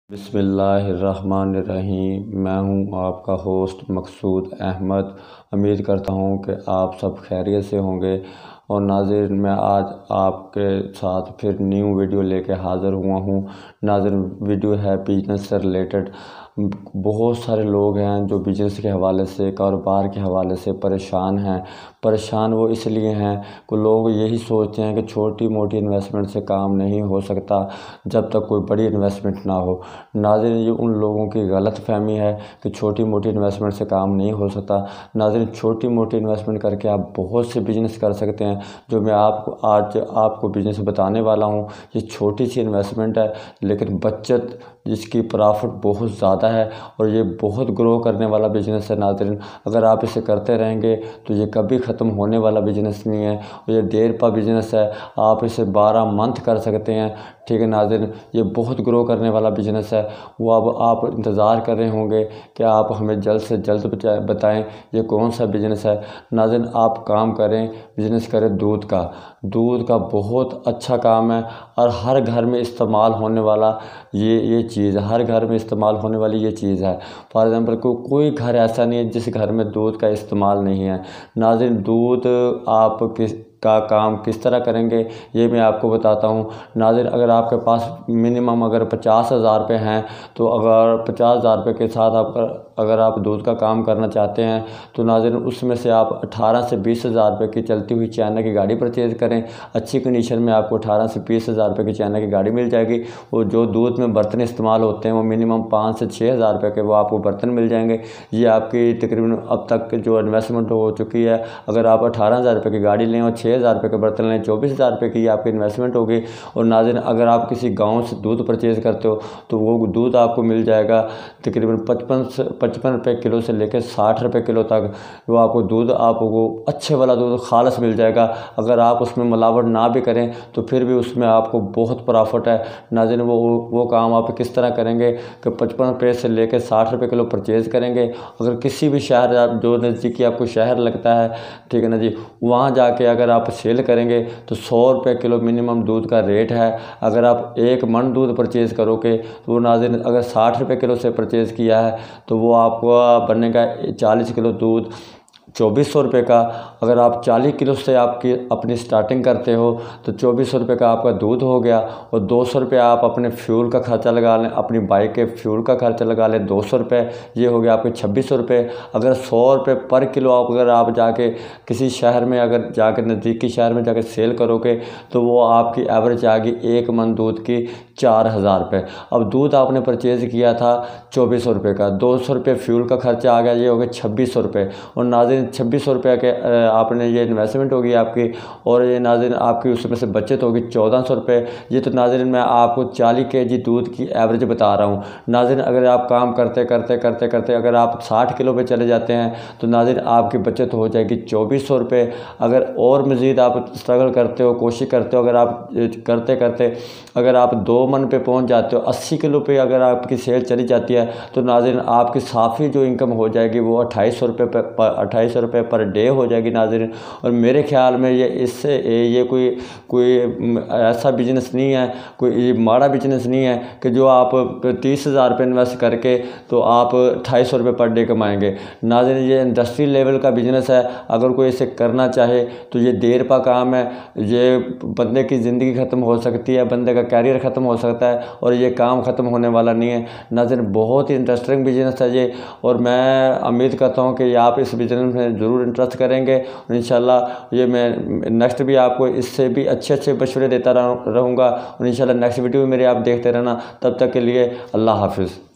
बिस्मिल्लाहिर्रहमानिर्रहीम। मैं हूं आपका होस्ट मकसूद अहमद। उम्मीद करता हूं कि आप सब खैरियत से होंगे। और नाज़रीन, मैं आज आपके साथ फिर न्यू वीडियो लेके हाज़िर हुआ हूं। नाज़रीन, वीडियो है बिजनेस से रिलेटेड। बहुत सारे लोग हैं जो बिजनेस के हवाले से, कारोबार के हवाले से परेशान हैं। परेशान वो इसलिए हैं कि लोग यही सोचते हैं कि छोटी मोटी इन्वेस्टमेंट से काम नहीं हो सकता जब तक कोई बड़ी इन्वेस्टमेंट ना हो। नाज़रीन, ये उन लोगों की गलत फहमी है कि छोटी मोटी इन्वेस्टमेंट से काम नहीं हो सकता। नाज़रीन, छोटी मोटी इन्वेस्टमेंट करके आप बहुत से बिज़नेस कर सकते हैं। जो मैं आज आपको बिज़नेस बताने वाला हूँ, ये छोटी सी इन्वेस्टमेंट है लेकिन बचत जिसकी प्रॉफिट बहुत ज़्यादा है और ये बहुत ग्रो करने वाला बिज़नेस है। नाज़रीन, अगर आप इसे करते रहेंगे तो ये कभी ख़त्म होने वाला बिज़नेस नहीं है और ये देर पा बिज़नेस है। आप इसे 12 मंथ कर सकते हैं। ठीक है नाज़रीन, ये बहुत ग्रो करने वाला बिज़नेस है। वो अब आप इंतज़ार कर रहे होंगे कि आप हमें जल्द से जल्द बताएं ये कौन सा बिज़नेस है। नाज़रीन, आप काम करें, बिज़नेस करें दूध का। दूध का बहुत अच्छा काम है और हर घर में इस्तेमाल होने वाला ये चीज़ है। हर घर में इस्तेमाल होने वाली ये चीज़ है। फॉर एग्ज़ाम्पल, कोई घर ऐसा नहीं है जिस घर में दूध का इस्तेमाल नहीं है। नाज़रीन, दूध आप काम किस तरह करेंगे ये मैं आपको बताता हूँ। नाज़रीन, अगर आपके पास मिनिमम अगर 50,000 रुपये हैं तो अगर 50,000 रुपये के साथ अगर आप दूध का काम करना चाहते हैं तो नाज़रीन उसमें से आप 18 से 20,000 रुपये की चलती हुई चाइना की गाड़ी परचेज़ करें। अच्छी कंडीशन में आपको 18 से 20,000 रुपये की चाइना की गाड़ी मिल जाएगी। और जो दूध में बर्तन इस्तेमाल होते हैं वो मिनिमम 5 से 6,000 रुपये के वो आपको बर्तन मिल जाएंगे। ये आपकी तकरीबन अब तक जो इन्वेस्टमेंट हो चुकी है। अगर आप 18,000 रुपये की गाड़ी लें और 6,000 रुपये के बर्तन लें, 24,000 रुपये की आपकी इन्वेस्टमेंट होगी। और नाज़रीन, अगर आप किसी गाँव से दूध परचेज़ करते हो तो वो दूध आपको मिल जाएगा तकरीबन 55 रुपये किलो से लेकर 60 रुपये किलो तक। वो आपको दूध आपको अच्छे वाला दूध खालस मिल जाएगा। अगर आप उसमें मिलावट ना भी करें तो फिर भी उसमें आपको बहुत प्रॉफिट है। नाज़रीन, वो काम आप किस तरह करेंगे कि 55 रुपये से लेकर 60 रुपये किलो परचेज़ करेंगे। अगर किसी भी शहर जो नज़दीकी आपको शहर लगता है, ठीक है ना जी, वहाँ जाके अगर आप सेल करेंगे तो 100 रुपये किलो मिनिमम दूध का रेट है। अगर आप 1 मन दूध परचेज़ करोगे तो वो नाज़रीन अगर 60 रुपये किलो से परचेज़ किया है तो वो आपको बनेगा 40 किलो दूध 2400 रुपये का। अगर आप 40 किलो से आपकी अपनी स्टार्टिंग करते हो तो 2400 रुपये का आपका दूध हो गया। और 200 रुपये आप अपने फ्यूल का खर्चा लगा लें, अपनी बाइक के फ्यूल का खर्चा लगा लें 200 रुपये, ये हो गया आपके 2600 रुपये। अगर 100 रुपये पर किलो अगर आप जाके किसी शहर में अगर जाकर नज़दीकी शहर में जाकर सेल करोगे तो वो आपकी एवरेज आ गई 1 मन दूध की 4,000 रुपये। अब दूध आपने परचेज़ किया था 2400 रुपये का, 200 रुपये फ्यूल का खर्चा आ गया, ये हो गया 2600 रुपये। और नाज़रीन 2600 रुपये के आपने ये इन्वेस्टमेंट होगी आपकी। और ये नाज़रीन आपकी उसमें से बचत होगी 1400 रुपये। ये तो नाज़रीन मैं आपको 40 केजी दूध की एवरेज बता रहा हूँ। नाज़रीन, अगर आप काम करते करते करते करते अगर आप 60 किलो पे चले जाते हैं तो नाज़रीन आपकी बचत हो जाएगी 2400 रुपये। अगर और मज़ीद आप स्ट्रगल करते हो, कोशिश करते हो, अगर आप करते करते अगर आप 2 मन पे पहुँच जाते हो, 80 किलो पे अगर आपकी सेल चली जाती है तो नाज़रीन आपकी साफ़ी जो इनकम हो जाएगी वो 2800 रुपये पर डे हो जाएगी नाज़रीन। और मेरे ख्याल में ये कोई ऐसा बिजनेस नहीं है, कोई माड़ा बिजनेस नहीं है कि जो आप 30,000 रुपये इन्वेस्ट करके तो आप 2800 रुपये पर डे कमाएंगे। नाज़रीन, ये इंडस्ट्री लेवल का बिजनेस है। अगर कोई इसे करना चाहे तो ये देर पा काम है। ये बंदे की ज़िंदगी ख़त्म हो सकती है, बंदे का कैरियर ख़त्म हो सकता है और ये काम ख़त्म होने वाला नहीं है। नाज़रीन, बहुत ही इंटरेस्टिंग बिजनेस है ये। और मैं उम्मीद करता हूँ कि आप इस बिजनेस में ज़रूर इंटरेस्ट करेंगे। और इंशाल्लाह ये मैं नेक्स्ट भी आपको इससे भी अच्छे अच्छे मशवरे देता रहूँगा। और इंशाल्लाह नेक्स्ट वीडियो भी मेरे आप देखते रहना। तब तक के लिए अल्लाह हाफ़िज़।